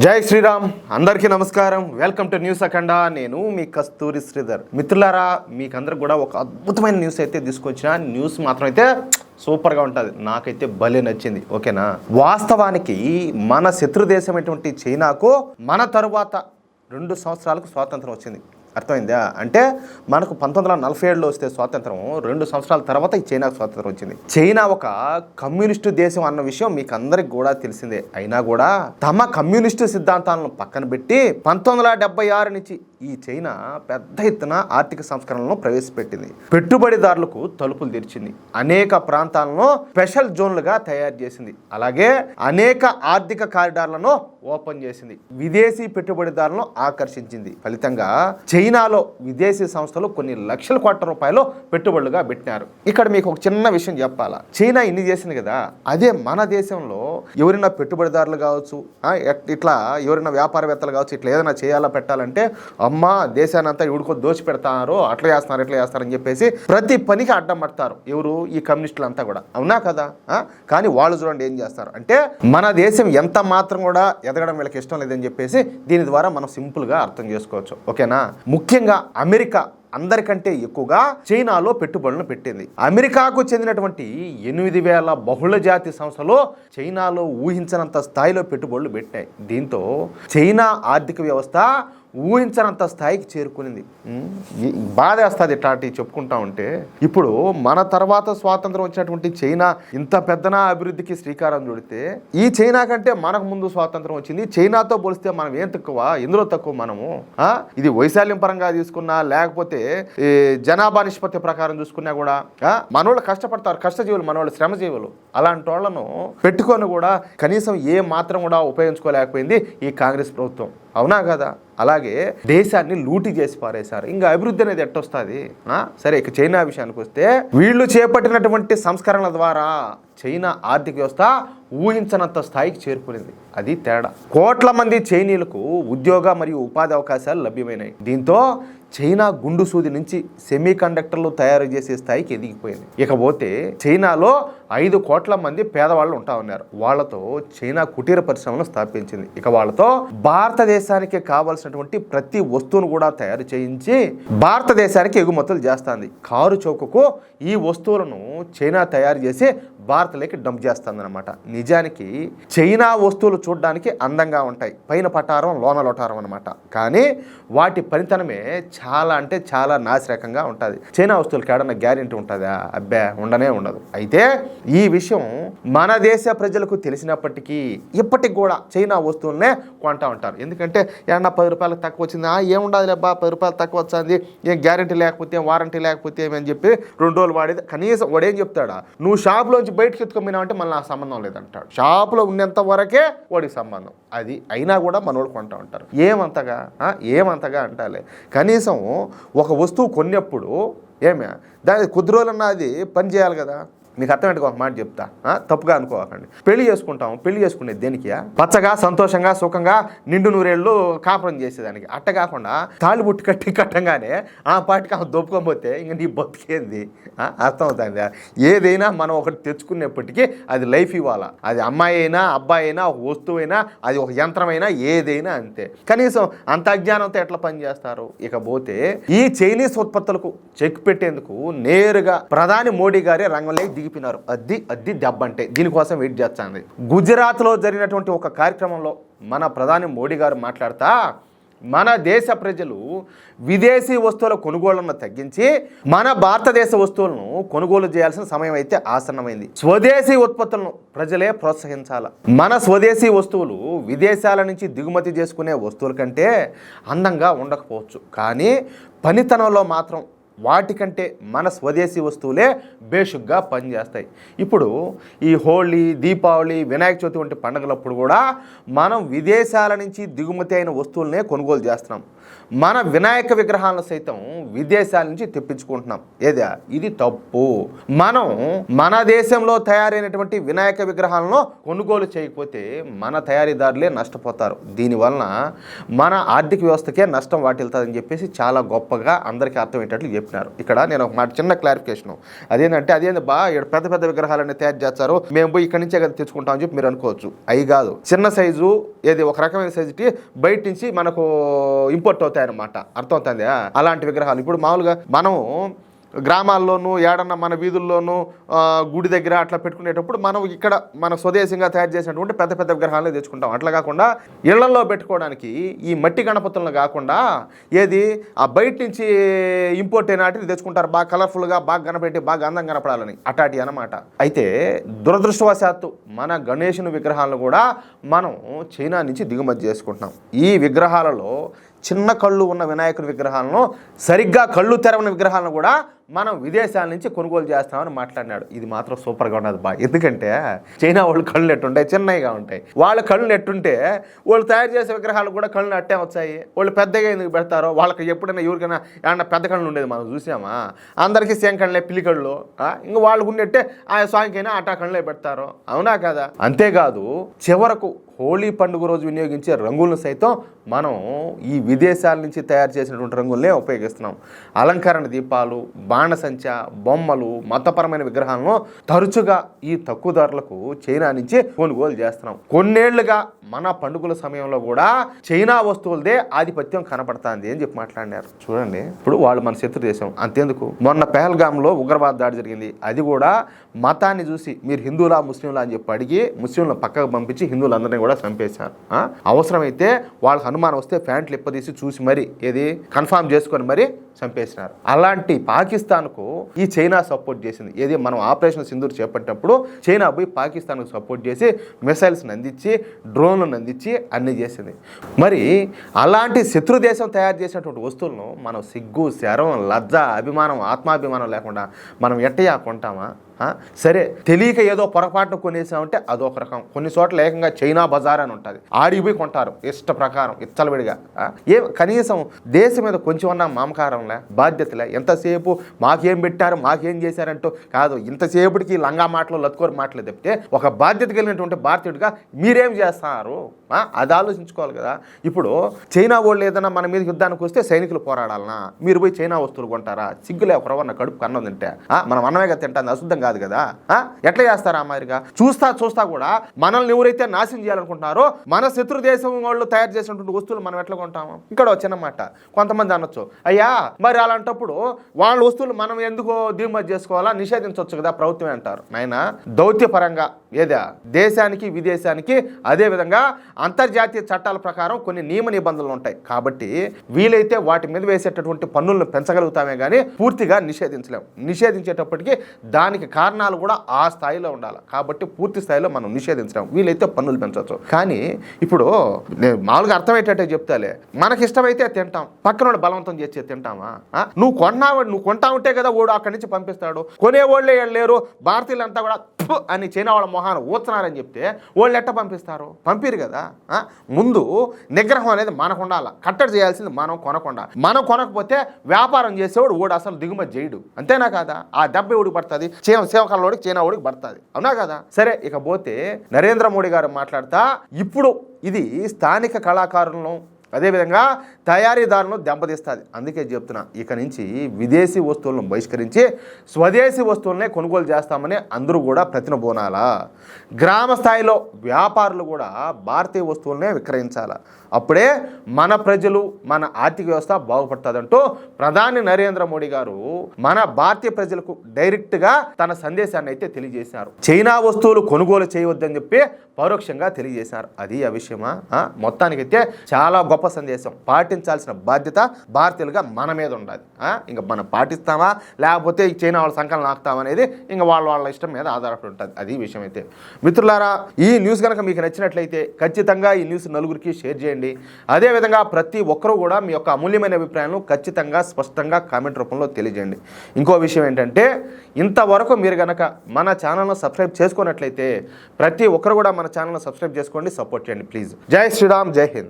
జై శ్రీరామ్. అందరికీ నమస్కారం. వెల్కమ్ టు న్యూస్ అఖండ. నేను మీ కస్తూరి శ్రీధర్. మిత్రులారా, మీకందరికి కూడా ఒక అద్భుతమైన న్యూస్ అయితే తీసుకొచ్చిన. న్యూస్ మాత్రం అయితే సూపర్గా ఉంటుంది. నాకైతే భలే నచ్చింది. ఓకేనా? వాస్తవానికి మన శత్రు దేశమైనటువంటి చైనాకు మన తరువాత 2 సంవత్సరాలకు స్వాతంత్రం వచ్చింది. అర్థమైందా? అంటే మనకు 1947లో వస్తే స్వాతంత్రం, 2 సంవత్సరాల తర్వాత ఈ చైనాకు స్వాతంత్రం వచ్చింది. చైనా ఒక కమ్యూనిస్టు దేశం అన్న విషయం మీకు అందరికి కూడా తెలిసిందే. అయినా కూడా తమ కమ్యూనిస్టు సిద్ధాంతాలను పక్కన పెట్టి 1976 నుంచి ఈ చైనా పెద్ద ఎత్తున ఆర్థిక సంస్కరణలను ప్రవేశపెట్టింది. పెట్టుబడిదారులకు తలుపులు తెరిచింది. అనేక ప్రాంతాలను స్పెషల్ జోన్లుగా తయారు చేసింది. అలాగే అనేక ఆర్థిక కారిడార్లను ఓపెన్ చేసింది. విదేశీ పెట్టుబడిదారులను ఆకర్షించింది. ఫలితంగా చైనాలో విదేశీ సంస్థలు కొన్ని లక్షల కోట్ల రూపాయలు పెట్టుబడులుగా పెట్టినారు. ఇక్కడ మీకు ఒక చిన్న విషయం చెప్పాలా. చైనా ఇన్ని చేసింది కదా, అదే మన దేశంలో ఎవరైనా పెట్టుబడిదారులు కావచ్చు, ఇట్లా ఎవరైనా వ్యాపారవేత్తలు కావచ్చు, ఇట్లా ఏదైనా చేయాలా పెట్టాలంటే అమ్మా దేశాన్ని అంతా ఎవడికో దోచి పెడతారు, అట్లా చేస్తున్నారు ఇట్లా చేస్తారని చెప్పేసి ప్రతి పనికి అడ్డం పడతారు. ఎవరు? ఈ కమ్యూనిస్టులు అంతా కూడా. అవునా కదా? కానీ వాళ్ళు చూడండి ఏం చేస్తారు అంటే, మన దేశం ఎంత మాత్రం కూడా ఎదగడం వీళ్ళకి ఇష్టం లేదని చెప్పేసి దీని ద్వారా మనం సింపుల్గా అర్థం చేసుకోవచ్చు. ఓకేనా? ముఖ్యంగా అమెరికా అందరికంటే ఎక్కువగా చైనాలో పెట్టుబడులను పెట్టింది. అమెరికాకు చెందినటువంటి 8,000 బహుళజాతి సంస్థలు చైనాలో ఊహించనంత స్థాయిలో పెట్టుబడులు పెట్టాయి. దీంతో చైనా ఆర్థిక వ్యవస్థ ఊహించనంత స్థాయికి చేరుకునింది. బాధ వేస్తుంది ఇట్లాంటివి చెప్పుకుంటా ఉంటే. ఇప్పుడు మన తర్వాత స్వాతంత్రం వచ్చినటువంటి చైనా ఇంత పెద్దన అభివృద్ధికి శ్రీకారం చుడితే, ఈ చైనా కంటే మనకు ముందు స్వాతంత్రం వచ్చింది. చైనాతో పోలిస్తే మనం ఏం తక్కువ, ఎందులో తక్కువ మనము? ఇది వైశాల్యం పరంగా తీసుకున్నా, లేకపోతే జనాభా నిష్పత్తి ప్రకారం చూసుకున్నా కూడా మనోళ్ళు కష్టపడతారు. కష్టజీవులు, మనోళ్ళు శ్రమజీవులు. అలాంటి వాళ్ళను పెట్టుకొని కూడా కనీసం ఏ మాత్రం కూడా ఉపయోగించుకోలేకపోయింది ఈ కాంగ్రెస్ ప్రభుత్వం. అవునా కదా? అలాగే దేశాన్ని లూటీ చేసి పారేశారు. ఇంకా అభివృద్ధి అనేది ఎట్టొస్తుంది? సరే, ఇక చైనా విషయానికి వస్తే, వీళ్ళు చేపట్టినటువంటి సంస్కరణల ద్వారా చైనా ఆర్థిక వ్యవస్థ ఊహించనంత స్థాయికి చేరుకునేది. అది తేడా. కోట్ల మంది చైనీయులకు ఉద్యోగ మరియు ఉపాధి అవకాశాలు లభ్యమైనాయి. దీంతో చైనా గుండు సూది నుంచి సెమీ కండక్టర్లు తయారు చేసే స్థాయికి ఎదిగిపోయింది. ఇకపోతే చైనాలో 5 కోట్ల మంది పేదవాళ్ళు ఉంటా ఉన్నారు. వాళ్లతో చైనా కుటీర పరిశ్రమను స్థాపించింది. ఇక వాళ్ళతో భారతదేశానికి కావాల్సినటువంటి ప్రతి వస్తువును కూడా తయారు చేయించి భారతదేశానికి ఎగుమతులు చేస్తుంది. కారు చౌకకు ఈ వస్తువులను చైనా తయారు చేసి భారత్లోకి డంప్ చేస్తుందన్నమాట. నిజానికి చైనా వస్తువులు చూడడానికి అందంగా ఉంటాయి, పైన పటారం లోన లొటారం అనమాట. కానీ వాటి పనితనమే చాలా అంటే చాలా నాసిరకంగా ఉంటుంది. చైనా వస్తువులకి ఏడన్నా గ్యారెంటీ ఉంటుందా? అబ్బే, ఉండనే ఉండదు. అయితే ఈ విషయం మన దేశ ప్రజలకు తెలిసినప్పటికీ ఇప్పటికి కూడా చైనా వస్తువులనే కొంటా ఉంటారు. ఎందుకంటే ఏమన్నా 10 రూపాయలకు తక్కువ వచ్చింది, ఏముండదు లేబ్బా 10 రూపాయలు తక్కువ వచ్చింది, ఏం గ్యారెంటీ లేకపోతే వారంటీ లేకపోతే ఏమని చెప్పి 2 రోజులు వాడేది. కనీసం వాడేం చెప్తాడా, నువ్వు షాప్లోంచి బయటకు ఎత్తుకోమన్నావంటే మళ్ళీ ఆ సంబంధం లేదంటాడు. షాపులో ఉన్నంత వరకే వాడికి సంబంధం. అది అయినా కూడా మనోడు కొంటా ఉంటారు. ఏమంతగా అంటాలే. కనీసం ఒక వస్తువు కొన్నప్పుడు దాని కొద్ది రోజులన్నా అది పని చేయాలి కదా. మీకు అర్థమేంటి ఒక మాట చెప్తా, తప్పుగా అనుకోకండి. పెళ్లి చేసుకుంటాం, పెళ్లి చేసుకునేది దేనికి? పచ్చగా సంతోషంగా సుఖంగా నిండు నూరేళ్ళు కాపురం చేసేదానికి. అట్ట కాకుండా తాళిబుట్టు కట్టంగానే ఆ పాటికి ఆమె దొప్పుకోకపోతే ఇంక నీ బతికేంది? అర్థమవుతుంది. ఏదైనా మనం ఒకటి తెచ్చుకునేప్పటికీ అది లైఫ్ ఇవ్వాలా. అది అమ్మాయి అయినా అబ్బాయి అయినా, ఒక వస్తువు అయినా, అది ఒక యంత్రమైనా, ఏదైనా అంతే. కనీసం అంత అజ్ఞానంతో ఎట్లా పనిచేస్తారు? ఇకపోతే ఈ చైనీస్ ఉత్పత్తులకు చెక్ పెట్టేందుకు నేరుగా ప్రధాని మోడీ గారే రంగంలోకి దిగిపోయినారు. అది దెబ్బంటే దీనికోసం వెయిట్ చేస్తుంది. గుజరాత్లో జరిగినటువంటి ఒక కార్యక్రమంలో మన ప్రధాని మోడీ గారు మాట్లాడుతా, మన దేశ ప్రజలు విదేశీ వస్తువుల కొనుగోళ్లను తగ్గించి మన భారతదేశ వస్తువులను కొనుగోలు చేయాల్సిన సమయం అయితే ఆసన్నమైంది. స్వదేశీ ఉత్పత్తులను ప్రజలే ప్రోత్సహించాలి. మన స్వదేశీ వస్తువులు విదేశాల నుంచి దిగుమతి చేసుకునే వస్తువుల కంటే అందంగా ఉండకపోవచ్చు, కానీ పనితనంలో మాత్రం వాటికంటే మన స్వదేశీ వస్తువులే బేషుగ్గా పనిచేస్తాయి. ఇప్పుడు ఈ హోళీ, దీపావళి, వినాయక చవితి వంటి పండుగలప్పుడు కూడా మనం విదేశాల నుంచి దిగుమతి అయిన వస్తువులనే కొనుగోలు చేస్తున్నాం. మన వినాయక విగ్రహాలను సైతం విదేశాల నుంచి తెప్పించుకుంటున్నాం. ఏదా ఇది తప్పు. మనం మన దేశంలో తయారైనటువంటి వినాయక విగ్రహాలను కొనుగోలు చేయకపోతే మన తయారీదారులే నష్టపోతారు. దీనివలన మన ఆర్థిక వ్యవస్థకే నష్టం వాటిల్తుందని చెప్పేసి చాలా గొప్పగా అందరికీ అర్థమయ్యేటట్లు చెప్పినారు. ఇక్కడ నేను ఒక మాట చిన్న క్లారిఫికేషన్, అదేంటంటే ఇక్కడ పెద్ద పెద్ద విగ్రహాలన్నీ తయారు చేస్తారు, మేము పోయి ఇక్కడి నుంచే కదా తెచ్చుకుంటామని చెప్పి మీరు అనుకోవచ్చు. అవి కాదు, చిన్న సైజు ఒక రకమైన సైజుకి బయట నుంచి మనకు ఇంపోర్ట్ అవుతాయి అన్నమాట. అర్థమవుతుంది. అలాంటి విగ్రహాలు ఇప్పుడు మామూలుగా మనం గ్రామాల్లోనూ ఏడన్నా మన వీధుల్లోనూ గుడి దగ్గర అట్లా పెట్టుకునేటప్పుడు మనం ఇక్కడ మన స్వదేశంగా తయారు చేసినటువంటి పెద్ద పెద్ద విగ్రహాలను తెచ్చుకుంటాం. అట్లా కాకుండా ఇళ్లలో పెట్టుకోవడానికి ఈ మట్టి గణపతులను కాకుండా ఆ బయట నుంచి ఇంపోర్ట్ అయినటిని తెచ్చుకుంటారు, బాగా కలర్ఫుల్గా, బాగా కనపెట్టి, బాగా అందంగా కనపడాలని. అటాటి అన్నమాట. అయితే దురదృష్టవశాత్తు మన గణేశుని విగ్రహాలను కూడా మనం చైనా నుంచి దిగుమతి చేసుకుంటున్నాం. ఈ విగ్రహాలలో చిన్న కళ్ళు ఉన్న వినాయకుడి విగ్రహాలను, సరిగ్గా కళ్ళు తెరవని విగ్రహాలను కూడా మనం విదేశాల నుంచి కొనుగోలు చేస్తామని మాట్లాడినాడు. ఇది మాత్రం సూపర్గా ఉన్నది బాగా. ఎందుకంటే చైనా వాళ్ళు కళ్ళు నెట్టుంటాయి, చిన్నగా ఉంటాయి. వాళ్ళ కళ్ళు నెట్టుంటే వాళ్ళు తయారు చేసే విగ్రహాలు కూడా కళ్ళు అట్టే వచ్చాయి. వాళ్ళు పెద్దగా ఎందుకు పెడతారో, వాళ్ళకి ఎప్పుడైనా ఎవరికైనా ఏమన్నా పెద్ద కళ్ళు ఉండేది మనం చూసామా? అందరికీ సేమ్ కళ్ళే, పిల్లి కళ్ళు. ఇంకా వాళ్ళకు ఉన్నట్టే ఆ స్వామికైనా అటా కళ్ళే పెడతారు. అవునా కదా? అంతేకాదు, చివరకు హోలీ పండుగ రోజు వినియోగించే రంగులను సైతం మనం ఈ విదేశాల నుంచి తయారు చేసినటువంటి రంగులనే ఉపయోగిస్తున్నాం. అలంకరణ దీపాలు, బాణసంచ, బొమ్మలు, మతపరమైన విగ్రహాలను తరచుగా ఈ తక్కువ ధరలకు చైనా నుంచి కొనుగోలు చేస్తున్నాం. కొన్నేళ్లుగా మన పండుగల సమయంలో కూడా చైనా వస్తువులదే ఆధిపత్యం కనపడుతుంది అని చెప్పి మాట్లాడినారు. చూడండి, ఇప్పుడు వాళ్ళు మన శత్రు దేశం. అంతేందుకు మొన్న పెహల్గాంలో ఉగ్రవాద దాడి జరిగింది. అది కూడా మతాన్ని చూసి మీరు హిందువులా ముస్లింలా అని చెప్పి అడిగి ముస్లింలను పక్కకు పంపించి హిందువులందరినీ కూడా చంపేశారు. అవసరమైతే వాళ్ళకి అనుమానం వస్తే ప్యాంట్లు ఇప్పదీసి చూసి మరి కన్ఫామ్ చేసుకొని మరి చంపేసినారు. అలాంటి పాకిస్తాన్కు ఈ చైనా సపోర్ట్ చేసింది. మనం ఆపరేషన్ సింధూర్ చేపట్టినప్పుడు చైనా పోయి పాకిస్తాన్కు సపోర్ట్ చేసి మిసైల్స్ని అందించి, డ్రోన్లను అందించి అన్నీ చేసింది. మరి అలాంటి శత్రు దేశం తయారు చేసినటువంటి వస్తువులను మనం సిగ్గు, శరం, లజ్జ, అభిమానం, ఆత్మాభిమానం లేకుండా మనం ఎట్టయా కొంటామా? సరే, తెలియక ఏదో పొరపాటును కొనేసామంటే అదొక రకం. కొన్ని చోట్ల ఏకంగా చైనా బజార్ అని ఉంటుంది, ఆడికి పోయి కొంటారు ఇష్ట ప్రకారం, ఇచ్చలవిడిగా. కనీసం దేశం మీద కొంచెం ఉన్న మమకారంలే, బాధ్యతలే. ఎంతసేపు మాకేం పెట్టారు, మాకేం చేశారంటూ కాదు, ఇంతసేపటికి లంగా మాటలు, లత్కోరు మాటలు తప్పితే ఒక బాధ్యత కలిగినటువంటి భారతీయుడిగా మీరేం చేస్తున్నారు అది ఆలోచించుకోవాలి కదా. ఇప్పుడు చైనా వాళ్ళు ఏదైనా మన మీద యుద్ధానికి వస్తే సైనికులు పోరాడాలనా? మీరు పోయి చైనా వస్తువులు కొంటారా? సిగ్గులే ఒకరవన్న కడుపు కన్నం తింటే మనం అన్నమేగా తింటాను, అశుద్ధం కాదు కదా. ఎట్లా చేస్తారా మాదిరిగా? చూస్తా కూడా మనల్ని ఎవరైతే నాశనం చేయాలనుకుంటున్నారో మన శత్రు దేశం వాళ్ళు తయారు చేసినటువంటి వస్తువులు మనం ఎట్లా కొంటాము? ఇక్కడ చిన్న మాట, కొంతమంది అనొచ్చు, అయ్యా మరి అలాంటప్పుడు వాళ్ళ వస్తువులు మనం ఎందుకు దిగుమతి చేసుకోవాలా, నిషేధించవచ్చు కదా ప్రభుత్వమే అంటారు. నాయన దౌత్యపరంగా దేశానికి విదేశానికి అదేవిధంగా అంతర్జాతీయ చట్టాల ప్రకారం కొన్ని నియమ నిబంధనలు ఉంటాయి. కాబట్టి వీలైతే వాటి మీద వేసేటటువంటి పన్నులను పెంచగలుగుతామే కానీ పూర్తిగా నిషేధించలేము. నిషేధించేటప్పటికీ దానికి కారణాలు కూడా ఆ స్థాయిలో ఉండాలి. కాబట్టి పూర్తి స్థాయిలో మనం నిషేధించలేము. వీలైతే పన్నులు పెంచవచ్చు. కానీ ఇప్పుడు నేను మామూలుగా అర్థమయ్యేటట్టే చెప్తాలే, మనకి ఇష్టమైతే తింటాం, పక్కన బలవంతం చేసి తింటామా? నువ్వు కొంటా ఉంటే కదా ఓడు అక్కడి నుంచి పంపిస్తాడు. కొనేవాళ్ళే లేరు, భారతీయులంతా కూడా అని చైనా వాళ్ళ మొహాన్ని ఊస్తున్నారని చెప్తే వాళ్ళు ఎట్ట పంపిస్తారు? పంపిరు కదా. ముందు నిగ్రహం అనేది మనకు ఉండాలి. కట్టడి చేయాల్సింది మనం కొనకుండా. మనం కొనకపోతే వ్యాపారం చేసేవాడు ఓడు అసలు దిగుమతి చేయడు. అంతేనా కదా? ఆ దెబ్బ ఓడికి పడుతుంది, సేవకాలలోడికి చైనా ఓడికి పడుతుంది. అవునా కదా? సరే, ఇకపోతే నరేంద్ర మోడీ గారు మాట్లాడుతా ఇప్పుడు ఇది స్థానిక కళాకారులను అదేవిధంగా తయారీదారులను దెబ్బతీస్తుంది. అందుకే చెప్తున్నా, ఇక నుంచి విదేశీ వస్తువులను బహిష్కరించి స్వదేశీ వస్తువులనే కొనుగోలు చేస్తామని అందరూ కూడా ప్రతినబోనాలా. గ్రామ స్థాయిలో వ్యాపారులు కూడా భారతీయ వస్తువులనే విక్రయించాలా. అప్పుడే మన ప్రజలు, మన ఆర్థిక వ్యవస్థ బాగుపడుతుందంటూ ప్రధాని నరేంద్ర మోడీ గారు మన భారతీయ ప్రజలకు డైరెక్ట్గా తన సందేశాన్ని అయితే తెలియజేశారు. చైనా వస్తువులు కొనుగోలు చేయవద్దని చెప్పి పరోక్షంగా తెలియజేశారు. అది ఆ విషయమా? మొత్తానికైతే చాలా గొప్ప సందేశం. పాటించాల్సిన బాధ్యత భారతీయులుగా మన మీద ఉండాలి. ఇంకా మనం పాటిస్తామా లేకపోతే ఈ చైనా వాళ్ళ సంకలనం ఆపుతామా అనేది ఇంకా వాళ్ళ ఇష్టం మీద ఆధారపడి ఉంటుంది. అది విషయం అయితే. మిత్రులారా, ఈ న్యూస్ కనుక మీకు నచ్చినట్లయితే ఖచ్చితంగా ఈ న్యూస్ నలుగురికి షేర్ చేయండి. అదేవిధంగా ప్రతి ఒక్కరూ కూడా మీ యొక్క అమూల్యమైన అభిప్రాయాలను ఖచ్చితంగా స్పష్టంగా కామెంట్ రూపంలో తెలియజేయండి. ఇంకో విషయం ఏంటంటే, ఇంతవరకు మీరు కనుక మన ఛానల్ను సబ్స్క్రైబ్ చేసుకున్నట్లయితే ప్రతి ఒక్కరు కూడా మన ఛానల్ను సబ్స్క్రైబ్ చేసుకోండి, సపోర్ట్ చేయండి ప్లీజ్. జై శ్రీరామ్, జై హింద్.